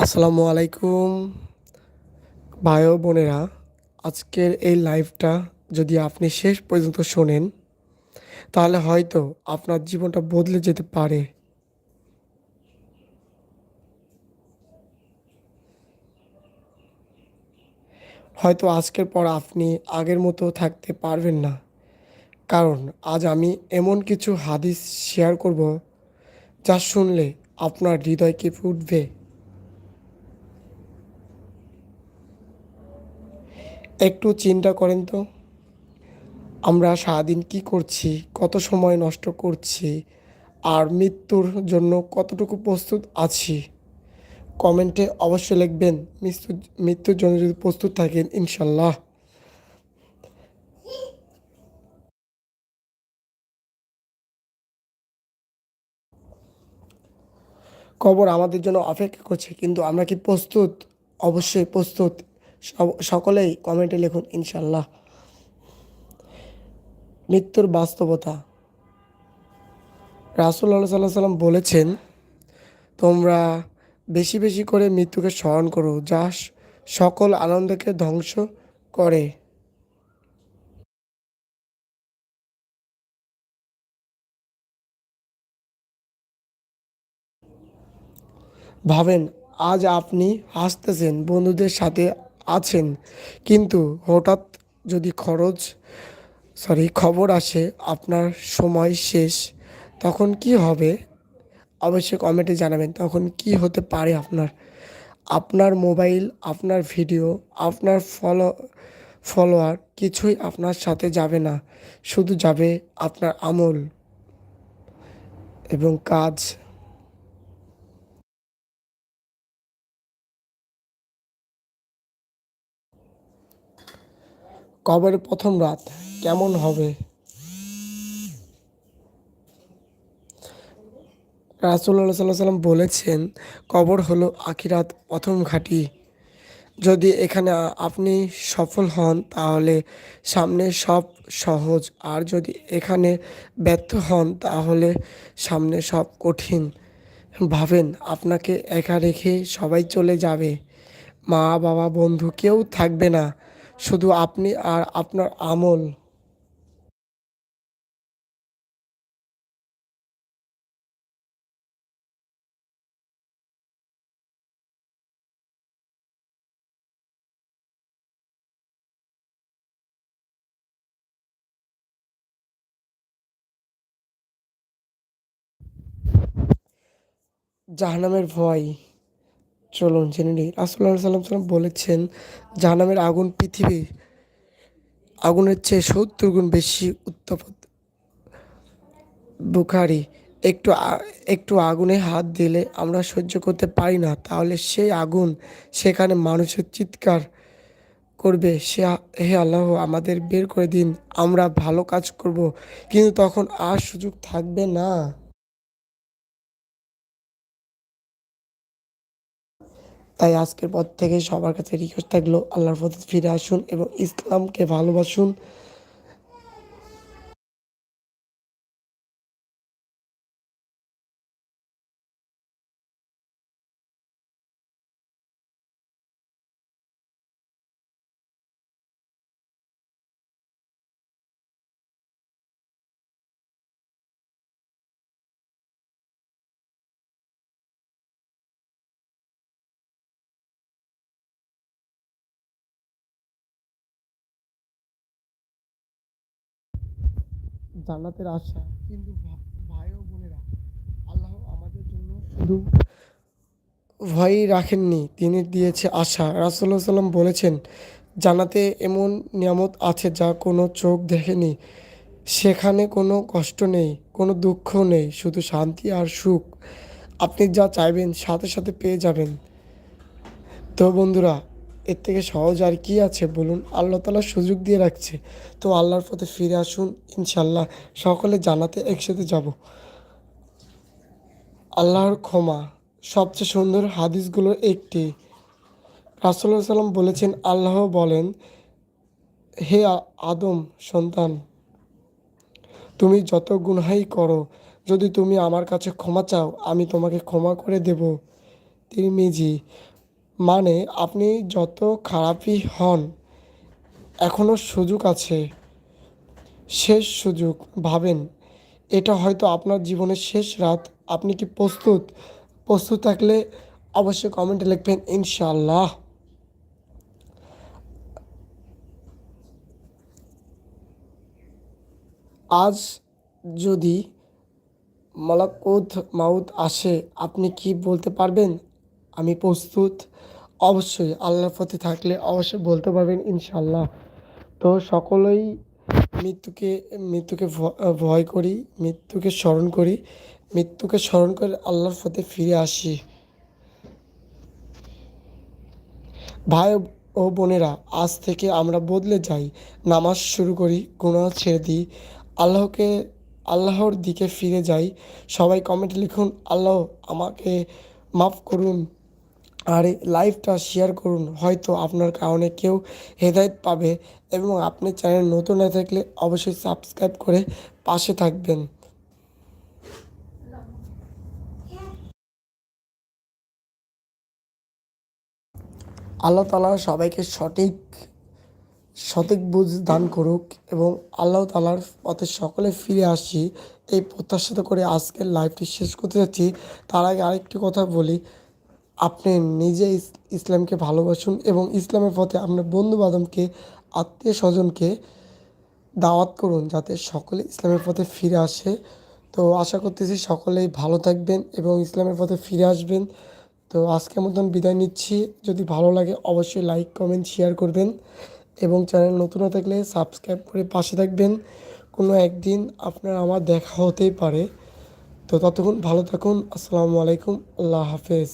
আসসালামু আলাইকুম ভাই ও বোনেরা। আজকের এই লাইভটা যদি আপনি শেষ পর্যন্ত শোনেন তাহলে হয়তো আপনার জীবনটা বদলে যেতে পারে। হয়তো আজকের পর আপনি আগের মতো থাকতে পারবেন না, কারণ আজ আমি এমন কিছু হাদিস শেয়ার করব যা শুনলে আপনার হৃদয় কেঁপে উঠবে। একটু চিন্তা করেন তো, আমরা সারাদিন কি করছি, কত সময় নষ্ট করছি, আর মৃত্যুর জন্য কতটুকু প্রস্তুত আছি। কমেন্টে অবশ্যই লিখবেন মৃত্যুর জন্য যদি প্রস্তুত থাকেন ইনশাল্লাহ। কবর আমাদের জন্য অপেক্ষা করছে, কিন্তু আমরা কি প্রস্তুত? অবশ্যই প্রস্তুত। সকলেই কমেন্টে লিখুন ইনশাল্লাহ। মৃত্যুর বাস্তবতা। রাসূলুল্লাহ সাল্লাল্লাহু আলাইহি সাল্লাম বলেছেন, তোমরা বেশি বেশি করে মৃত্যুকে স্মরণ করো, যা সকল আনন্দকে ধ্বংস করে। ভাবেন, আজ আপনি হাসতেছেন, বন্ধুদের সাথে আছেন, কিন্তু হঠাৎ যদি খবর আসে আপনার সময় শেষ, তখন কি হবে? অবশ্যই কমেন্টে জানাবেন তখন কি হতে পারে আপনার। আপনার মোবাইল, আপনার ভিডিও, আপনার ফলোয়ার কিছুই আপনার সাথে যাবে না, শুধু যাবে আপনার আমল এবং কাজ। কবরের প্রথম রাত কেমন হবে? রাসূলুল্লাহ সাল্লাল্লাহু আলাইহি সাল্লাম বলেছেন, কবর হলো আখিরাত প্রথম ঘাঁটি। যদি এখানে আপনি সফল হন তাহলে সামনে সব সহজ, আর যদি এখানে ব্যর্থ হন তাহলে সামনে সব কঠিন। ভাবেন, আপনাকে একা রেখে সবাই চলে যাবে, মা বাবা বন্ধু কেউ থাকবে না, শুধু আপনি আর আপনার আমল। জাহান্নামের ভয়, চলুন জেনে নিই। রাসূলুল্লাহ সাল্লাল্লাহু আলাইহি সাল্লাম বলেছেন, জাহান্নামের আগুন পৃথিবী আগুনের চেয়ে 70 গুণ বেশি উত্তপ্ত। বুখারি। একটু আগুনে হাত দিলে আমরা সহ্য করতে পারি না, তাহলে সেই আগুন সেখানে মানুষের চিৎকার করবে, হে আল্লাহ আমাদের বের করে দিন, আমরা ভালো কাজ করব, কিন্তু তখন আর সুযোগ থাকবে না। তাই আজকের পর থেকে সবার কাছে রিকোয়েস্ট থাকলো, আল্লাহর পথে ফিরে আসুন এবং ইসলামকে ভালোবাসুন। জান্নাতের আশা, কিন্তু ভাই ও বোনেরা, আল্লাহ আমাদের জন্য শুধু ভয়ই রাখেননি, তিনি দিয়েছে আশা। রাসূলুল্লাহ সাল্লাম বলেছেন, জান্নাতে এমন নিয়ামত আছে যা কোনো চোখ দেখেনি। সেখানে কোনো কষ্ট নেই, কোনো দুঃখ নেই, শুধু শান্তি আর সুখ। আপনি যা চাইবেন সাথে সাথে পেয়ে যাবেন। তো বন্ধুরা, এর থেকে সহজ আর কি আছে বলুন? আল্লাহ তাআলা সুযোগ দিয়ে রাখছে, তো আল্লাহর পথে ফিরে আসুন ইনশাল্লাহ। সকলে জান্নাতে একসাথে যাব। আল্লাহর ক্ষমা, সবচেয়ে সুন্দর হাদিসগুলোর একটি। রাসূলুল্লাহ সাল্লাম বলেছেন, আল্লাহ বলেন, হে আদম সন্তান, তুমি যত গুনাহই করো, যদি তুমি আমার কাছে ক্ষমা চাও আমি তোমাকে ক্ষমা করে দেব। তিরমিজি। মানে আপনি যত খারাপই হন, এখনও সুযোগ আছে, শেষ সুযোগ। ভাবেন, এটা হয়তো আপনার জীবনের শেষ রাত। আপনি কি প্রস্তুত? প্রস্তুত থাকলে অবশ্যই কমেন্টে লিখবেন ইনশাআল্লাহ। আজ যদি মালাকুত মাউত আসে, আপনি কি বলতে পারবেন আমি প্রস্তুত? অবশ্যই আল্লাহর পথে থাকলে অবশ্যই বলতে পারবেন ইনশাআল্লাহ। তো সকলেই মৃত্যুকে মৃত্যুকে ভয় করি, মৃত্যুকে স্মরণ করি, মৃত্যুকে স্মরণ করে আল্লাহর পথে ফিরে আসি। ভাই ও বোনেরা, আজ থেকে আমরা বদলে যাই, নামাজ শুরু করি, গুনাহ ছেড়ে দিই, আল্লাহকে আল্লাহর দিকে ফিরে যাই। সবাই কমেন্টে লিখুন, আল্লাহ আমাকে মাফ করুন, আর এই লাইভটা শেয়ার করুন। হয়তো আপনার কারণে কেউ হেদায়েত পাবে। এবং আপনি চ্যানেল নতুন হয়ে থাকলে অবশ্যই সাবস্ক্রাইব করে পাশে থাকবেন। আল্লাহ তাআলা সবাইকে সঠিক সঠিক বুঝ দান করুক এবং আল্লাহ তাআলার পথে সকলে ফিরে আসি, এই প্রত্যাশা করে আজকের লাইভটি শেষ করতে যাচ্ছি। তার আগে আরেকটি কথা বলি, আপনি নিজে ইসলামকে ভালোবাসুন এবং ইসলামের পথে আপনার বন্ধু বান্ধবকে, আত্মীয় স্বজনকে দাওয়াত করুন যাতে সকলে ইসলামের পথে ফিরে আসে। তো আশা করতেছি সকলেই ভালো থাকবেন এবং ইসলামের পথে ফিরে আসবেন। তো আজকের মতন বিদায় নিচ্ছি। যদি ভালো লাগে অবশ্যই লাইক কমেন্ট শেয়ার করবেন এবং চ্যানেল নতুন হয়ে থাকলে সাবস্ক্রাইব করে পাশে থাকবেন। কোনো একদিন আপনার আমার দেখা হতেই পারে। তো ততক্ষণ ভালো থাকুন। আসসালামু আলাইকুম। আল্লাহ হাফেজ।